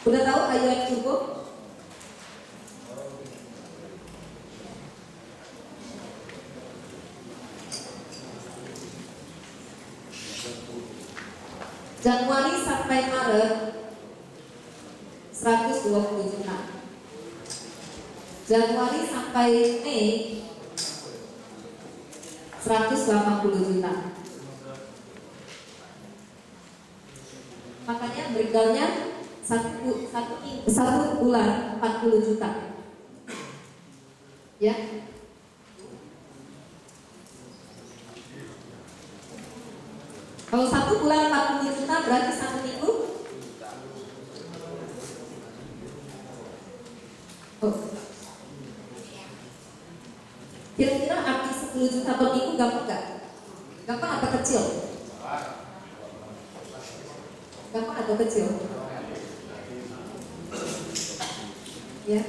Udah tahu IUN Turbo? Januari sampai Maret 120 juta. Januari sampai Mei 180 juta. Makanya breakdownnya satu bulan 40 juta. Ya. Kalau satu bulan 40 juta berarti satu minggu. Oh. Kira-kira arti 10 juta per minggu gampang gak? Gampang atau kecil? Gampang atau kecil? Ya.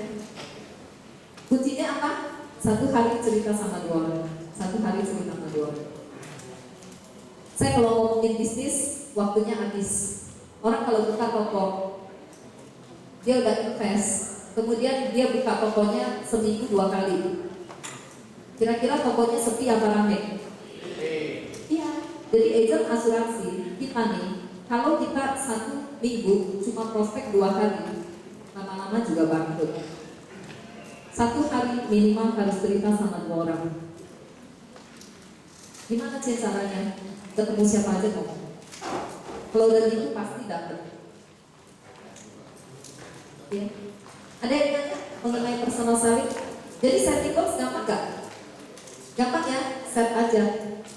Kuncinya apa? Satu hari cerita sama dua orang. Satu hari cerita sama dua orang. Saya kalau ngomongin bisnis, waktunya habis. Orang kalau buka toko, dia udah invest, kemudian dia buka tokonya seminggu 2 kali. Kira-kira tokonya sepi apa rame? Iya. Jadi agent asuransi kita nih, kalau kita satu minggu cuma prospek 2 kali, lama-lama juga bangkrut. Satu hari minimal harus cerita sama 2 orang. Gimana sih caranya? Ketemu siapa aja ngomong. Kalau udah gitu pasti dapet. Ya. Ada yang nanya mengenai personal selling? Jadi setting goals gampang gak? Gampang ya, set aja.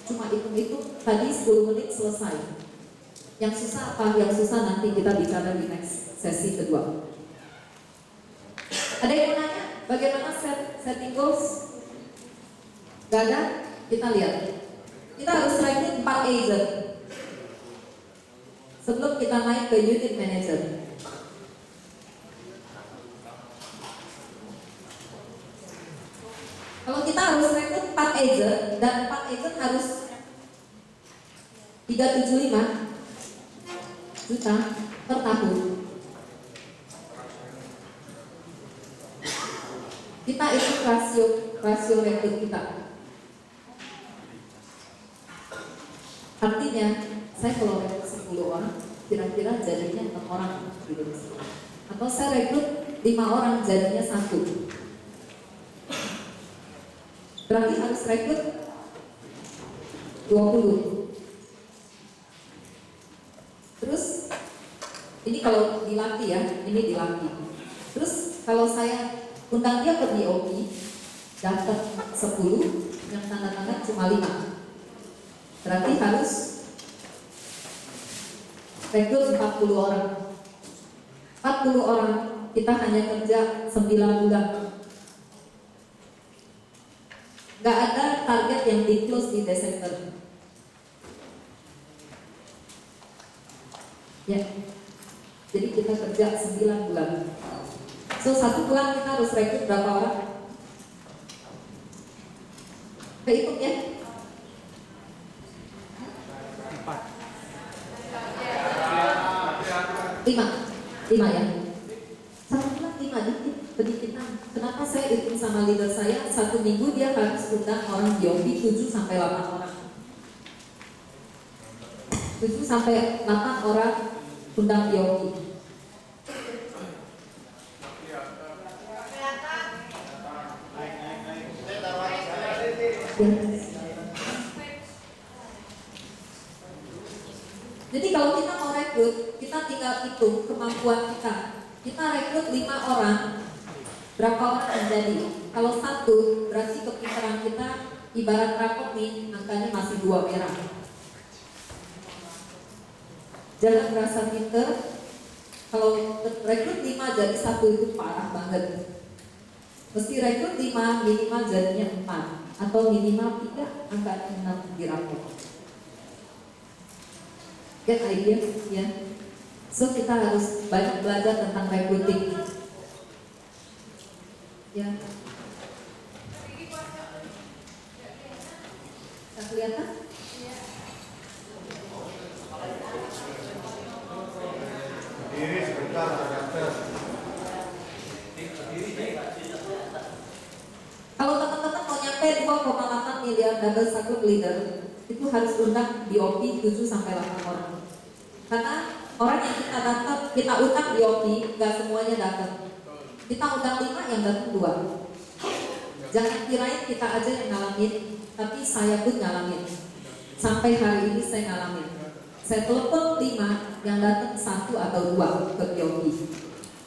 Cuma hitung-hitung tadi 10 menit selesai. Yang susah apa? Yang susah nanti kita bicara di next sesi kedua. Ada yang nanya bagaimana setting goals? Gak ada? Kita lihat. Kita harus rekrut 4 agent sebelum kita naik ke unit manager. Kalau kita harus rekrut 4 agent dan 4 agent harus 375 juta per tahun. Kita itu rasio rekrut kita. Artinya, saya kalau rekrut 10 orang, kira-kira jadinya 6 orang gitu. Atau saya rekrut 5 orang, jadinya 1. Berarti harus rekrut 20. Terus, ini kalau dilatih ya, ini dilatih. Terus, kalau saya undang dia ke BOP, dapat 10, yang tanda tangan cuma 5. Berarti harus rekrut 40 orang. 40 orang kita hanya kerja 9 bulan. Gak ada target yang di close di Desember. Ya. Jadi kita kerja 9 bulan. So 1 bulan kita harus rekrut berapa orang? Kehitung ya. 5 ya. 1 bulan 5 dikit, pedikitan. Kenapa saya hitung sama leader saya 1 minggu dia harus undang orang BOP 7 sampai 8 orang. 7 sampai 8 orang undang BOP. Jadi kalau kita mau rekrut, kita tinggal hitung kemampuan kita. Kita rekrut 5 orang, berapa orang yang jadi? Kalau 1, berarti kepintaran kita ibarat rapot nih, angkanya masih 2 merah. Jangan merasa pinter. Kalau rekrut 5 jadi 1 itu parah banget. Mesti rekrut 5 minimal jadinya 4 atau minimal 3, angkanya 6 di rapot. Get idea ya. So kita harus banyak belajar tentang recruiting. Ya. Bisa kelihatan? Ini sebentar, Kalau teman-teman mau nyampe 2,8 miliar double circuit leader, itu harus undang DOP 7 sampai 8 orang. Karena orang yang kita undang DOP, nggak semuanya datang. Kita undang 5, yang datang 2. Jangan kirain kita aja yang ngalamin, tapi saya pun ngalamin. Sampai hari ini saya ngalamin. Saya telepon 5, yang datang 1 atau 2 ke DOP.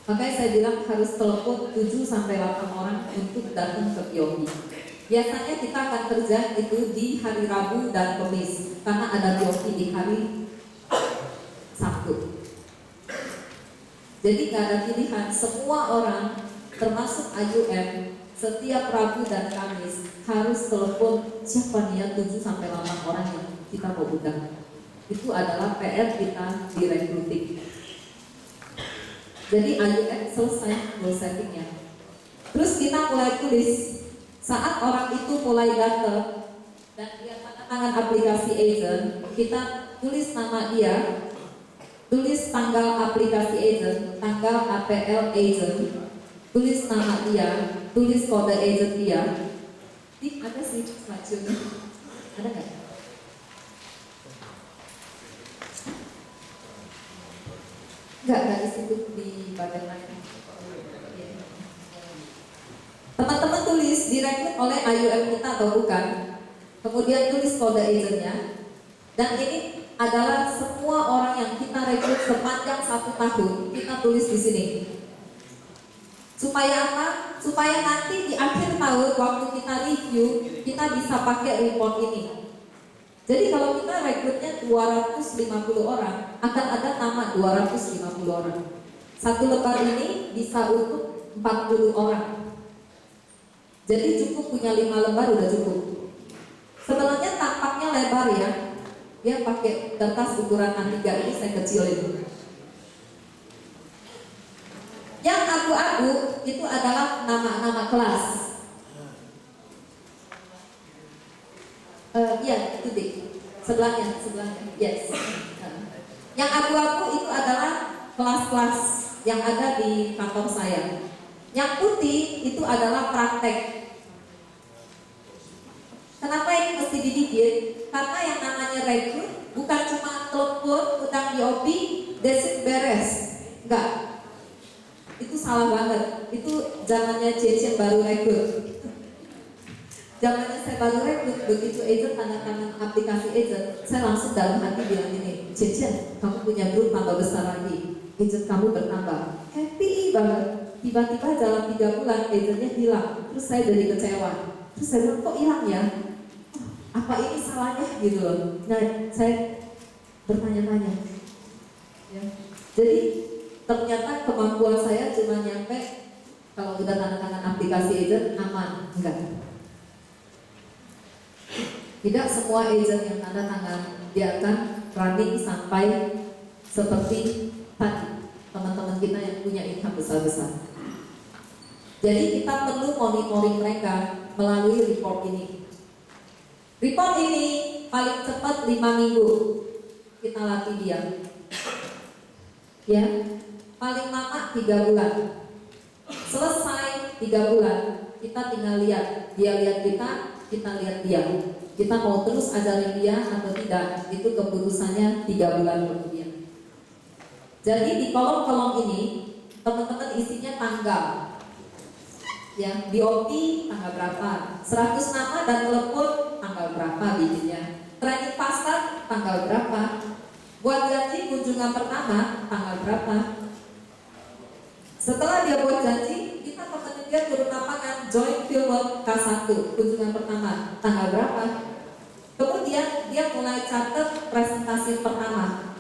Makanya saya bilang harus telepon 7 sampai 8 orang untuk datang ke POP. Biasanya kita akan kerja itu di hari Rabu dan Kamis karena ada POP di hari Sabtu. Jadi nggak ada pilihan, semua orang termasuk IUM setiap Rabu dan Kamis harus telepon siapa nih 7 sampai 8 orang yang kita mau undang. Itu adalah PR kita di recruiting. Jadi IUM selesai goal settingnya. Terus kita mulai tulis. Saat orang itu mulai datang dan dia tanda tangan aplikasi agent, kita tulis nama dia, tulis tanggal aplikasi agent, tanggal APL agent, tulis nama dia, tulis kode agent dia. Ada sih slide-nya. Ada nggak? Enggak di situ, di bagian lain. Teman-teman tulis direkrut oleh IUM kita atau bukan. Kemudian tulis kode agentnya. Dan ini adalah semua orang yang kita rekrut sepanjang 1 tahun. Kita tulis di sini. Supaya apa? Supaya nanti di akhir tahun waktu kita review, kita bisa pakai report ini. Jadi kalau kita rekrutnya 250 orang, akan ada nama 250 orang. Satu lembar ini bisa untuk 40 orang. Jadi cukup punya 5 lembar udah cukup. Sebenarnya tampaknya lebar ya. Dia pakai kertas ukuran A3 ini saya kecilin. Yang abu-abu itu adalah nama-nama kelas. Ya, itu deh. Sebelahnya. Yes. Yang abu-abu itu adalah kelas-kelas yang ada di kantor saya. Yang putih itu adalah praktek. Kenapa ini mesti dibikin? Karena yang namanya rekrut bukan cuma telepon, utang DOP, desit beres. Enggak. Itu salah banget. Itu zamannya Cecen baru rekrut. Zamannya saya baru rekrut, begitu agent tanda tangan aplikasi agent, saya langsung dalam hati bilang ini, Cecen, kamu punya grup tambah besar lagi, agent kamu bertambah, happy banget. Tiba-tiba dalam 3 bulan agentnya hilang, terus saya jadi kecewa. Terus saya bilang, kok hilang ya? Apa ini salahnya gitu loh. Nah, saya bertanya-tanya. Ya. Jadi ternyata kemampuan saya cuma nyampe kalau udah tanda tangan aplikasi agent aman, enggak. Tidak semua agent yang tanda tangan dia akan running sampai seperti tadi teman-teman kita yang punya income besar-besar. Jadi kita perlu monitoring mereka melalui report ini. Report ini paling cepat 5 minggu kita latih dia. Ya, paling lama 3 bulan. Selesai 3 bulan, kita tinggal lihat. Dia lihat kita lihat dia. Kita mau terus ajarin dia atau tidak, itu keputusannya 3 bulan kemudian. Jadi di kolom-kolom ini teman-teman isinya tanggal. Ya, DOP tanggal berapa, 100 nama dan telepon tanggal berapa bikinnya, training pasar tanggal berapa, buat janji kunjungan pertama tanggal berapa. Setelah dia buat janji, kita temenin dia turun lapangan, join fieldwork K1 kunjungan pertama tanggal berapa. Kemudian dia mulai catat presentasi pertama.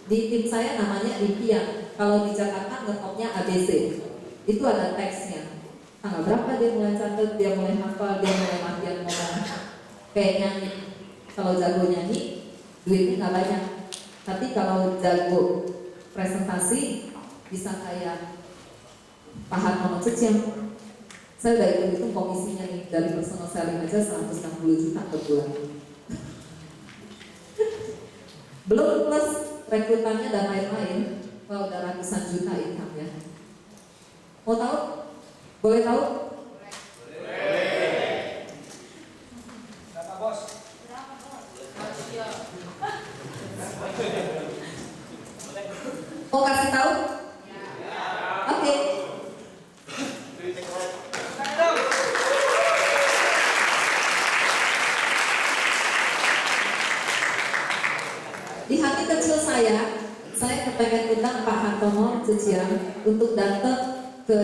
Di tim saya namanya Ripian. Kalau di Jakarta ngetopnya ABC. Itu ada teksnya. Tanggal berapa dia mulai catat, dia mulai hafal, dia mulai latihan ngomong. Kayak nyanyi. Kalau jago nyanyi, duitnya nggak banyak. Tapi kalau jago presentasi, bisa kayak Pak Hartono Cecem. Saya udah hitung komisinya nih, dari personal selling aja 160 juta per bulan. Belum plus rekrutannya dan lain-lain. Kalau udah ratusan juta income ya. Mau tahu? Boleh tahu? Berapa bos? Mau kasih tahu? Oke. Di hati kecil saya kepengen undang Pak Hartono Ceciang untuk datang ke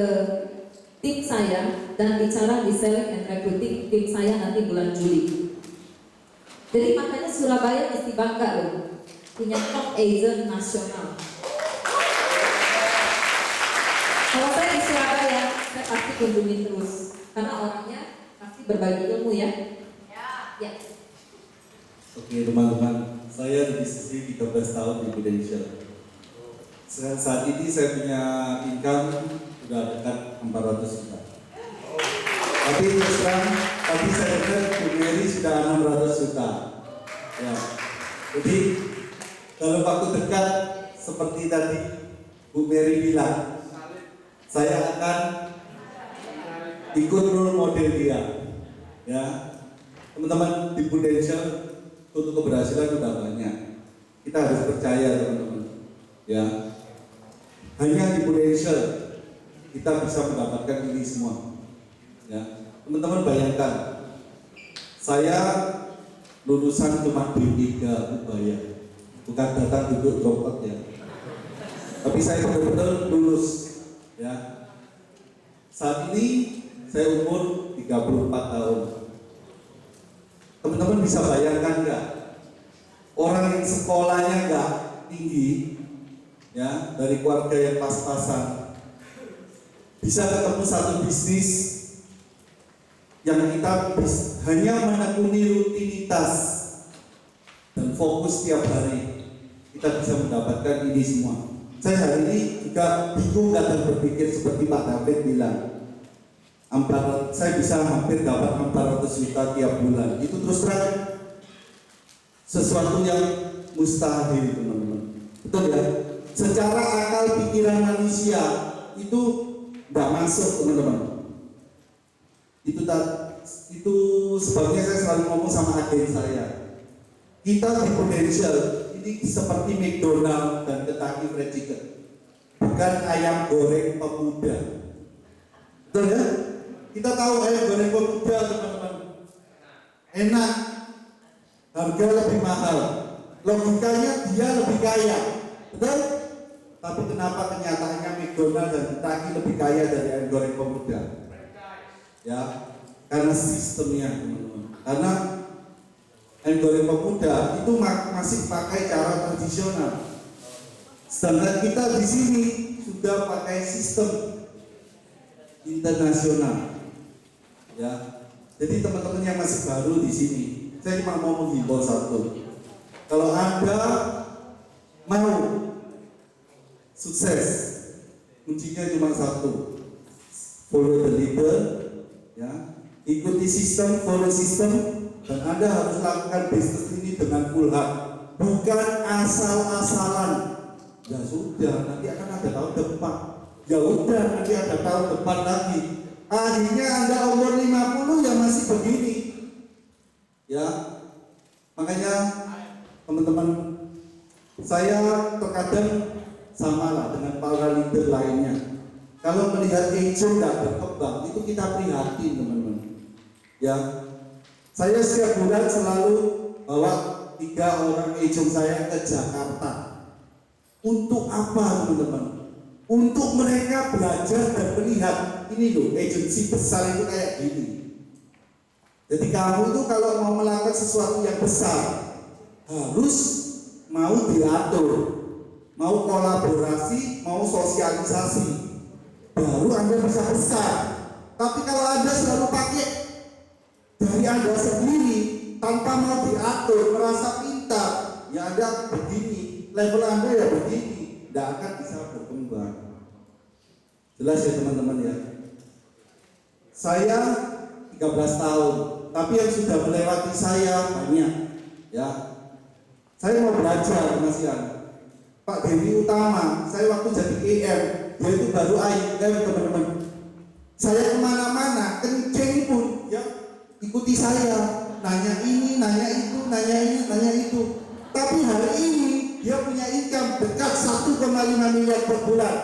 tim saya dan bicara di selling and recruiting tim saya nanti bulan Juli. Jadi makanya Surabaya mesti bangga loh, punya top agent nasional. Kalau saya di Surabaya, saya pasti kunjungin terus karena orangnya pasti berbagi ilmu ya. Ya. Oke teman-teman, saya di sisi 13 tahun di Prudential. Saat ini saya punya income sudah dekat 400 juta. Tapi terus terang, tadi saya dengar Bu Mary sudah 600 juta. Ya. Jadi dalam waktu dekat seperti tadi Bu Mary bilang, saya akan ikut role model dia. Ya, teman-teman di Prudential untuk keberhasilan sudah banyak. Kita harus percaya teman-teman. Ya, hanya di Prudential kita bisa mendapatkan ini semua. Ya, teman-teman bayangkan, saya lulusan cuma D3 Ubaya, bukan datang duduk dompet ya. Tapi saya betul-betul lulus. Ya, saat ini saya umur 34 tahun. Teman-teman bisa bayangkan nggak? Orang yang sekolahnya nggak tinggi, ya, dari keluarga yang pas-pasan, bisa ketemu satu bisnis yang kita hanya menekuni rutinitas dan fokus tiap hari, kita bisa mendapatkan ini semua. Saya hari ini juga bingung kadang berpikir seperti Pak David bilang, saya bisa hampir dapat 400 juta tiap bulan. Itu terus terang sesuatu yang mustahil teman-teman. Betul ya? Secara akal pikiran manusia itu nggak masuk teman-teman. Itu sebabnya saya selalu ngomong sama agen saya. Kita di Prudential ini seperti McDonald dan Kentucky Fried Chicken, bukan ayam goreng pemuda. Betul ya? Kita tahu ayam goreng pemuda teman-teman enak, harga lebih mahal, logikanya dia lebih kaya, betul? Tapi kenapa kenyataannya McDonald dan Kentucky lebih kaya dari ayam goreng pemuda? Ya, karena sistemnya teman-teman. Karena ayam goreng pemuda itu masih pakai cara tradisional, sedangkan kita di sini sudah pakai sistem internasional. Ya, jadi teman-teman yang masih baru di sini, saya cuma mau menghimbau satu. Kalau Anda mau sukses, kuncinya cuma satu: follow the leader, ya, ikuti sistem, follow sistem, dan Anda harus lakukan bisnis ini dengan full heart, bukan asal-asalan. Ya sudah, nanti akan ada tahun depan. Ya udah, nanti ada tahun depan lagi. Akhirnya Anda umur 50 ya masih begini. Ya, makanya teman-teman, saya terkadang samalah dengan para leader lainnya. Kalau melihat agent tidak berkembang, itu kita prihatin teman-teman. Ya, saya setiap bulan selalu bawa 3 orang agent saya ke Jakarta. Untuk apa teman-teman? Untuk mereka belajar dan melihat, ini loh agensi besar itu kayak gini. Jadi kamu itu kalau mau melakukan sesuatu yang besar harus mau diatur, mau kolaborasi, mau sosialisasi, baru Anda bisa besar. Tapi kalau Anda selalu pakai dari Anda sendiri tanpa mau diatur, merasa pintar, ya Anda begini, level Anda ya begini, tidak akan bisa berkembang. Jelas ya teman-teman ya. Saya 13 tahun, tapi yang sudah melewati saya banyak. Ya, saya mau belajar Mas Yan. Pak Dewi Utama, saya waktu jadi EM dia itu baru teman-teman. Saya kemana-mana, kencing pun ya ikuti saya, nanya ini, nanya itu, nanya ini, nanya itu. Tapi hari ini dia punya income dekat 1,5 miliar per bulan.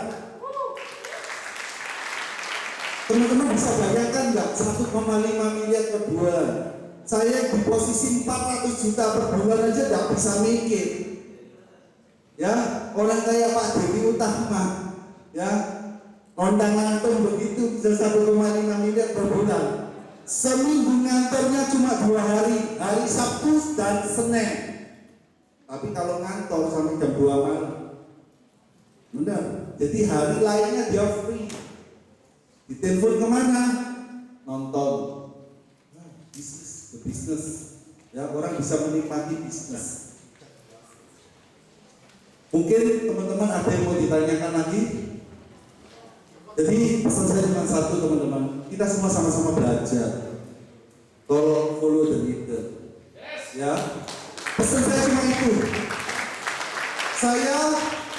Teman-teman bisa bayangkan nggak 1,5 miliar per bulan? Saya di posisi 400 juta per bulan aja nggak bisa mikir. Ya, orang kayak Pak Dewi Utama, ya, ondang antum begitu bisa 1,5 miliar per bulan. Seminggu ngantornya cuma 2 hari, hari Sabtu dan Senin. Tapi kalau ngantor sampai jam 2 malam, benar. Jadi hari lainnya dia free. Ditelepon kemana? Nonton. Nah, bisnis. Ya, orang bisa menikmati bisnis. Mungkin teman-teman ada yang mau ditanyakan lagi? Jadi pesan saya cuma satu teman-teman, kita semua sama-sama belajar. Tolong follow the leader. Ya, pesan saya cuma itu.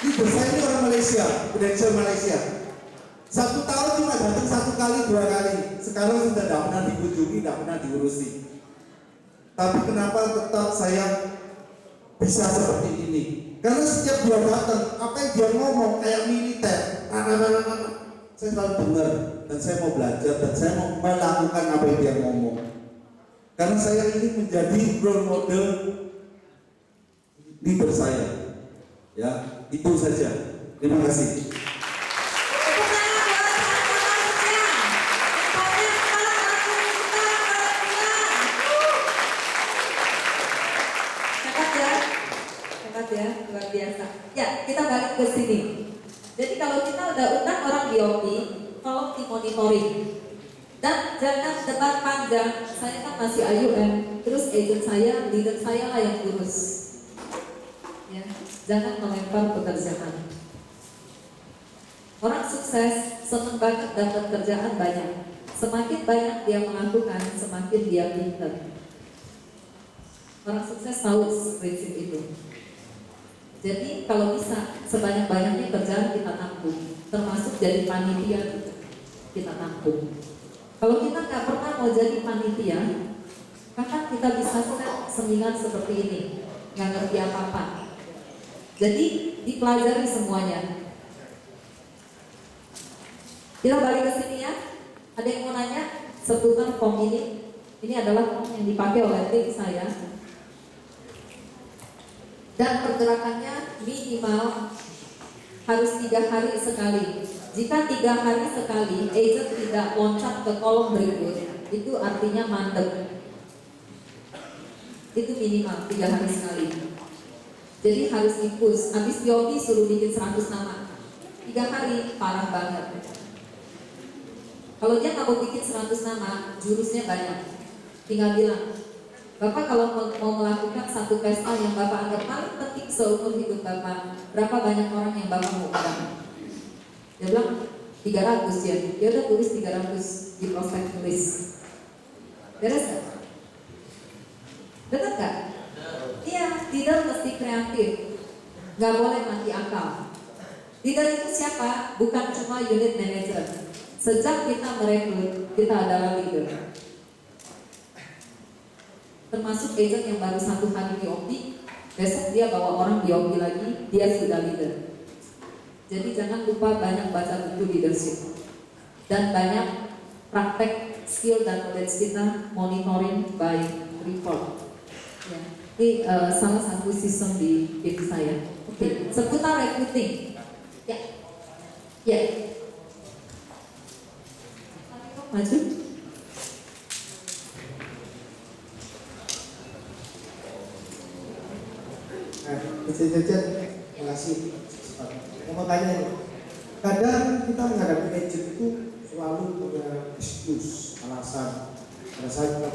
Leader saya ini orang Malaysia, Prudential Malaysia. 1 tahun cuma datang 1 kali 2 kali. Sekarang sudah tidak pernah dikunjungi, tidak pernah diurusi. Tapi kenapa tetap saya bisa seperti ini? Karena setiap dia datang, apa yang dia ngomong kayak militer. Saya selalu dengar dan saya mau belajar dan saya mau melakukan apa yang dia ngomong. Karena saya ingin menjadi role model leader saya. Ya, itu saja. Terima kasih. Ya, luar biasa. Ya, kita balik ke sini. Jadi kalau kita udah undang orang BOP, tolong dimonitoring. Dan jangan debat panjang. Saya kan masih IUM, terus agent saya, leader saya lah yang urus. Ya, jangan melempar pekerjaan. Orang sukses senang banget dapat kerjaan banyak. Semakin banyak dia melakukan, semakin dia pintar. Orang sukses tahu prinsip itu. Jadi kalau bisa sebanyak-banyaknya kerjaan kita tampung, termasuk jadi panitia kita tampung. Kalau kita nggak pernah mau jadi panitia, kapan kita bisa set seminar seperti ini? Nggak ngerti apa-apa. Jadi dipelajari semuanya. Kita balik ke sini ya. Ada yang mau nanya seputar form ini? Ini adalah form yang dipakai oleh tim saya. Dan pergerakannya minimal harus 3 hari sekali. Jika 3 hari sekali agent tidak loncat ke kolom berikut, itu artinya mandek. Itu minimal 3 hari sekali. Jadi harus impus. Habis BOP suruh bikin 100 nama. 3 hari parah banget. Kalau dia nggak mau bikin 100 nama, jurusnya banyak. Tinggal bilang, Bapak kalau mau melakukan satu pesta yang Bapak anggap paling penting seumur hidup Bapak, berapa banyak orang yang Bapak mau undang? Dia bilang 300 ya. Dia udah tulis 300 di prospek tulis. Beres gak? Betul gak? Iya, leader mesti kreatif. Gak boleh mati akal. Leader itu siapa? Bukan cuma unit manager. Sejak kita merekrut, kita adalah leader. Termasuk agent yang baru 1 hari BOP, besok dia bawa orang BOP lagi, dia sudah leader. Jadi jangan lupa banyak baca buku leadership dan banyak praktek skill dan knowledge kita monitoring by report. Ya. Ini salah satu sistem di tim saya. Oke, seputar recruiting. Ya, ya. Maju. Jajan, terima kasih. Saya mau tanya nih, kadang kita menghadapi agent itu selalu punya excuse, alasan. Saya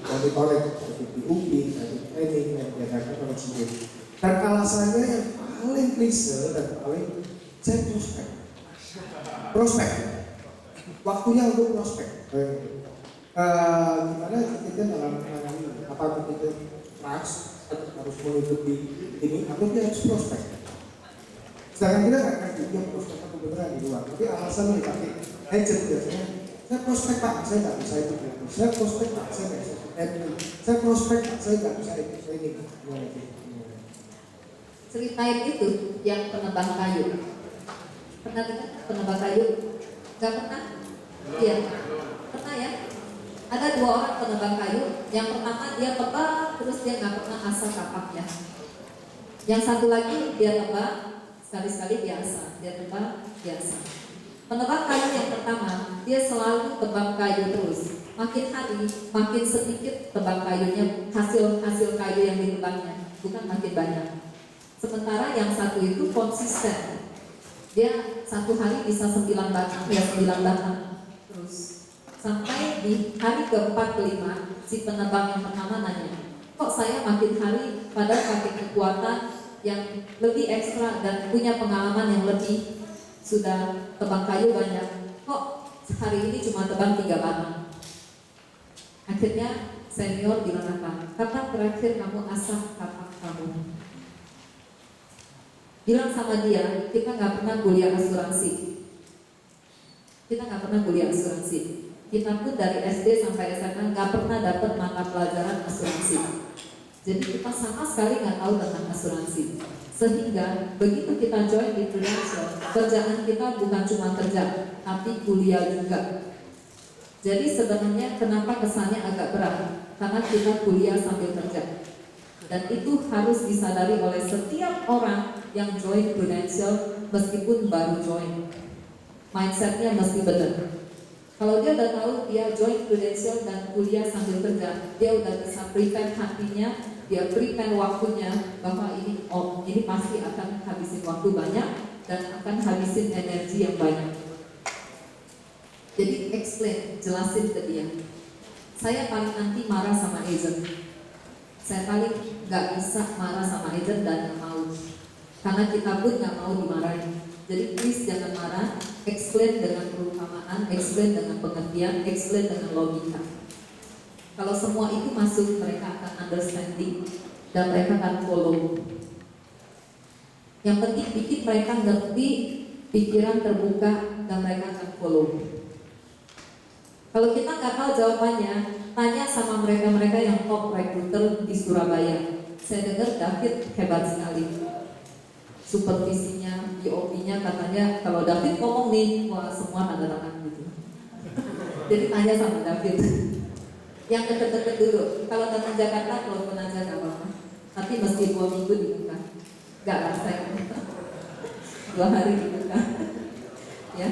monitoring dari PUB, dari training, dan diadakan oleh sendiri. Dan alasannya yang paling klise dan paling saya prospek. Waktunya untuk prospek. Gimana kita dalam menangani apa kita trust harus mengikuti ini atau dia harus prospek. Sedangkan kita nggak akan dia prospeknya kebenaran di luar, tapi alasan yang dipakai agent biasanya, saya prospek pak, saya nggak bisa ikut gratis, saya prospek pak, saya nggak bisa ikut admin, saya prospek pak, saya nggak bisa ikut training. Ceritain itu yang penebang kayu. Pernah dengar penebang kayu? Gak pernah? Iya, pernah ya? Ada 2 orang penebang kayu. Yang pertama dia tebang, terus dia nggak pernah asah kapaknya. Yang satu lagi dia tebang, sekali-sekali biasa, dia tebang biasa. Penebang kayu yang pertama, dia selalu tebang kayu terus. Makin hari, makin sedikit tebang kayunya, hasil kayu yang ditebangnya, bukan makin banyak. Sementara yang satu itu konsisten. Dia satu hari bisa 9 batang, ya 9 batang terus. Sampai di hari ke-4 ke-5, si penebang yang pertama nanya, kok saya makin hari padahal pakai kekuatan yang lebih ekstra dan punya pengalaman yang lebih, sudah tebang kayu banyak, kok hari ini cuma tebang 3 batang. Akhirnya senior bilang apa? Kapan terakhir kamu asah kapak kamu? Bilang sama dia, kita nggak pernah kuliah asuransi. Kita nggak pernah kuliah asuransi. Kita pun dari SD sampai SMA nggak pernah dapat mata pelajaran asuransi. Jadi kita sama sekali nggak tahu tentang asuransi. Sehingga begitu kita join di Prudential, kerjaan kita bukan cuma kerja, tapi kuliah juga. Jadi sebenarnya kenapa kesannya agak berat? Karena kita kuliah sambil kerja. Dan itu harus disadari oleh setiap orang yang join Prudential meskipun baru join. Mindsetnya mesti benar. Kalau dia udah tahu dia join Prudential dan kuliah sambil kerja, dia udah bisa prepare hatinya, dia prepare waktunya bahwa ini pasti akan habisin waktu banyak dan akan habisin energi yang banyak. Jadi explain, jelasin ke dia. Saya paling anti marah sama agent. Saya paling nggak bisa marah sama agent dan nggak mau, karena kita pun nggak mau dimarahin. Jadi please jangan marah, explain dengan perumpamaan, explain dengan pengertian, explain dengan logika. Kalau semua itu masuk, mereka akan understanding dan mereka akan follow. Yang penting bikin mereka ngerti, pikiran terbuka dan mereka akan follow. Kalau kita nggak tahu jawabannya, tanya sama mereka-mereka yang top recruiter di Surabaya. Saya dengar David hebat sekali. Supervisinya, BOP-nya katanya kalau David ngomong nih, wah semua tanda tangan gitu. Jadi tanya sama David. Yang deket-deket dulu. Kalau datang Jakarta, telepon aja nggak apa-apa. Tapi mesti 2 minggu dibuka. Nggak lah saya 2 hari dibuka. Ya.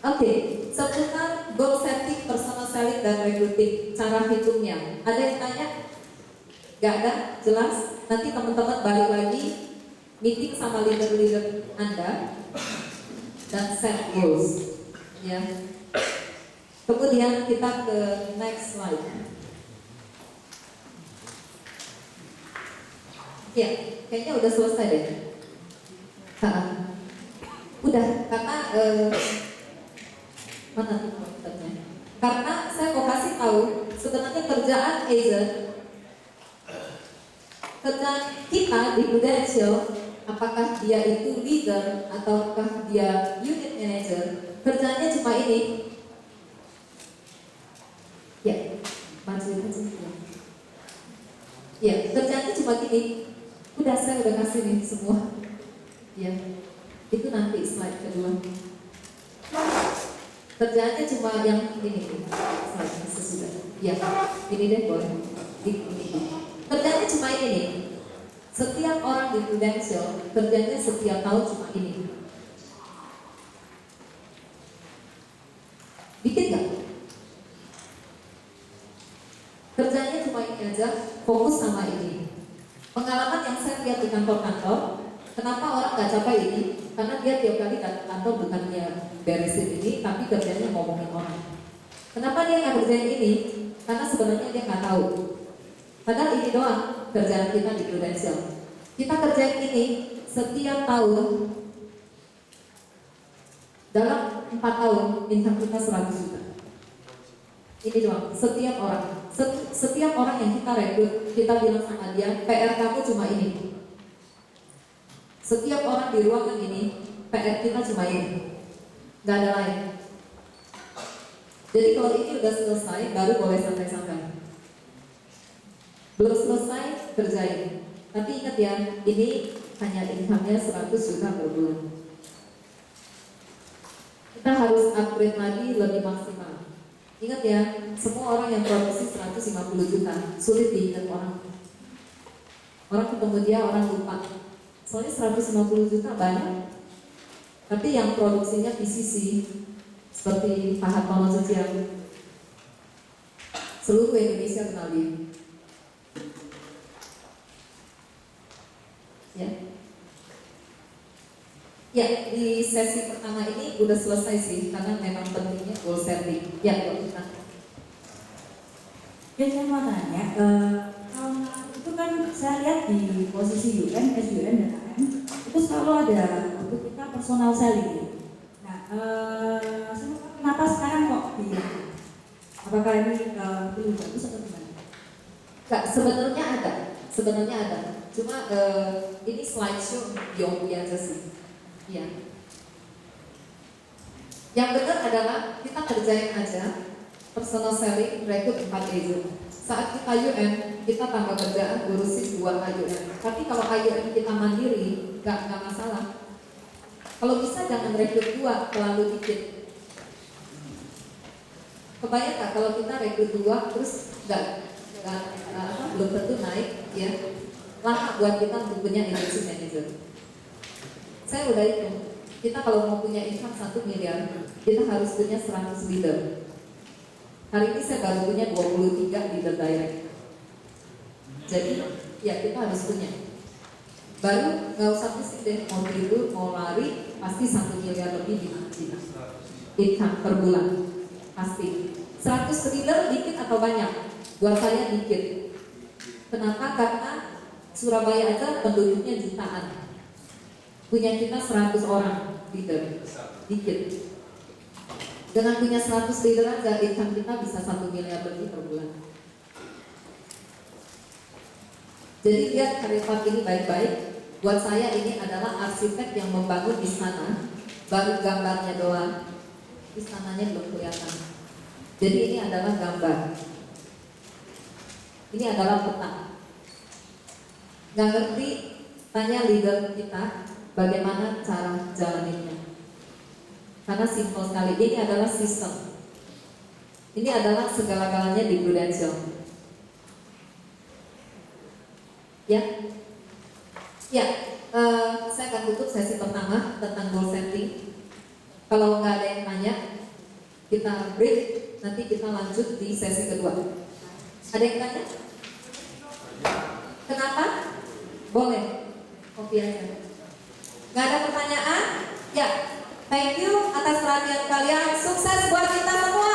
Oke, seputar goal setting, personal selling dan recruiting, cara hitungnya. Ada yang tanya? Gak ada? Jelas? Nanti teman-teman balik lagi meeting sama leader-leader Anda dan set goals. Ya. Kemudian kita ke next slide. Ya, kayaknya udah selesai deh. Udah, karena mana tuh pointernya? Karena saya mau kasih tahu sebenarnya kerjaan agent, kerjaan kita di Prudential, apakah dia itu leader ataukah dia unit manager, kerjanya cuma ini. Ya, maju aja. Ya, kerjanya cuma gini. Udah, saya udah kasih nih semua. Ya, itu nanti slide kedua. Kerjaannya cuma yang ini, slide sesudah. Ya, ini deh boleh. Ini. Kerjanya cuma ini. Setiap orang di Prudential kerjanya setiap tahun cuma ini. Bikin nggak? Kerjanya cuma ini aja, fokus sama ini. Pengalaman yang saya lihat di kantor-kantor, kenapa orang nggak capai ini? Karena dia tiap kali datang kantor bukan dia beresin ini, tapi kerjanya ngomongin orang. Kenapa dia nggak kerjain ini? Karena sebenarnya dia nggak tahu. Padahal ini doang kerjaan kita di Prudential. Kita kerjain ini setiap tahun. Dalam 4 tahun, income kita 100 juta. Ini doang, setiap orang. Setiap orang yang kita rekrut, kita bilang sama dia, PR kamu cuma ini. Setiap orang di ruangan ini, PR kita cuma ini, nggak ada lain. Jadi kalau ini udah selesai, baru boleh santai-santai. Belum selesai, kerjain. Tapi ingat ya, ini hanya income-nya 100 juta per bulan. Kita harus upgrade lagi lebih maksimal. Ingat ya, semua orang yang produksi 150 juta, sulit diingat orang. Orang ketemu dia, orang lupa. Soalnya 150 juta banyak. Tapi yang produksinya PCC, seperti Pak Hartono Sucian, seluruh Indonesia kenal dia. Ya. Ya, di sesi pertama ini udah selesai sih, karena memang pentingnya goal setting. Ya, Mbak Ina. Ya, saya mau tanya, itu kan saya lihat di posisi UN, SUN, dan AM, itu selalu ada untuk kita personal selling. Nah, kenapa sekarang kok hilang? Apakah ini belum bagus atau gimana? Enggak, sebenarnya ada. Cuma ini slideshow Yogi aja sih. Ya. Yang benar adalah kita kerjain aja personal selling, rekrut 4 agent. Saat kita UN, kita tambah kerjaan ngurusin 2 AUM. Tapi kalau AUM kita mandiri, nggak masalah. Kalau bisa jangan rekrut 2, terlalu dikit. Kebayang nggak kalau kita rekrut 2 terus belum tentu naik, ya lama buat kita untuk punya agency manager. Saya udah hitung, kita kalau mau punya income 1 miliar, kita harus punya 100 leader. Hari ini saya baru punya 23 leader direct. Jadi ya kita harus punya. Baru nggak usah fisik deh, mau tidur, mau lari, pasti 1 miliar lebih di income per bulan. Pasti. 100 leader dikit atau banyak? Buat saya dikit. Kenapa? Karena Surabaya aja penduduknya jutaan. Punya kita 100 orang leader, dikit. Dengan punya 100 leader aja, income kita bisa 1 miliar lebih per bulan. Jadi lihat karir Pak ini baik-baik. Buat saya ini adalah arsitek yang membangun istana, baru gambarnya doang. Istananya belum kelihatan. Jadi ini adalah gambar. Ini adalah peta. Nggak ngerti, tanya leader kita bagaimana cara jalaninnya. Karena simpel sekali, ini adalah sistem. Ini adalah segala-galanya di Prudential. Ya, saya akan tutup sesi pertama tentang goal setting. Kalau nggak ada yang tanya, kita break. Nanti kita lanjut di sesi kedua. Ada yang tanya? Kenapa? Boleh. Kopi aja. Nggak ada pertanyaan? Ya. Thank you atas perhatian kalian. Sukses buat kita semua.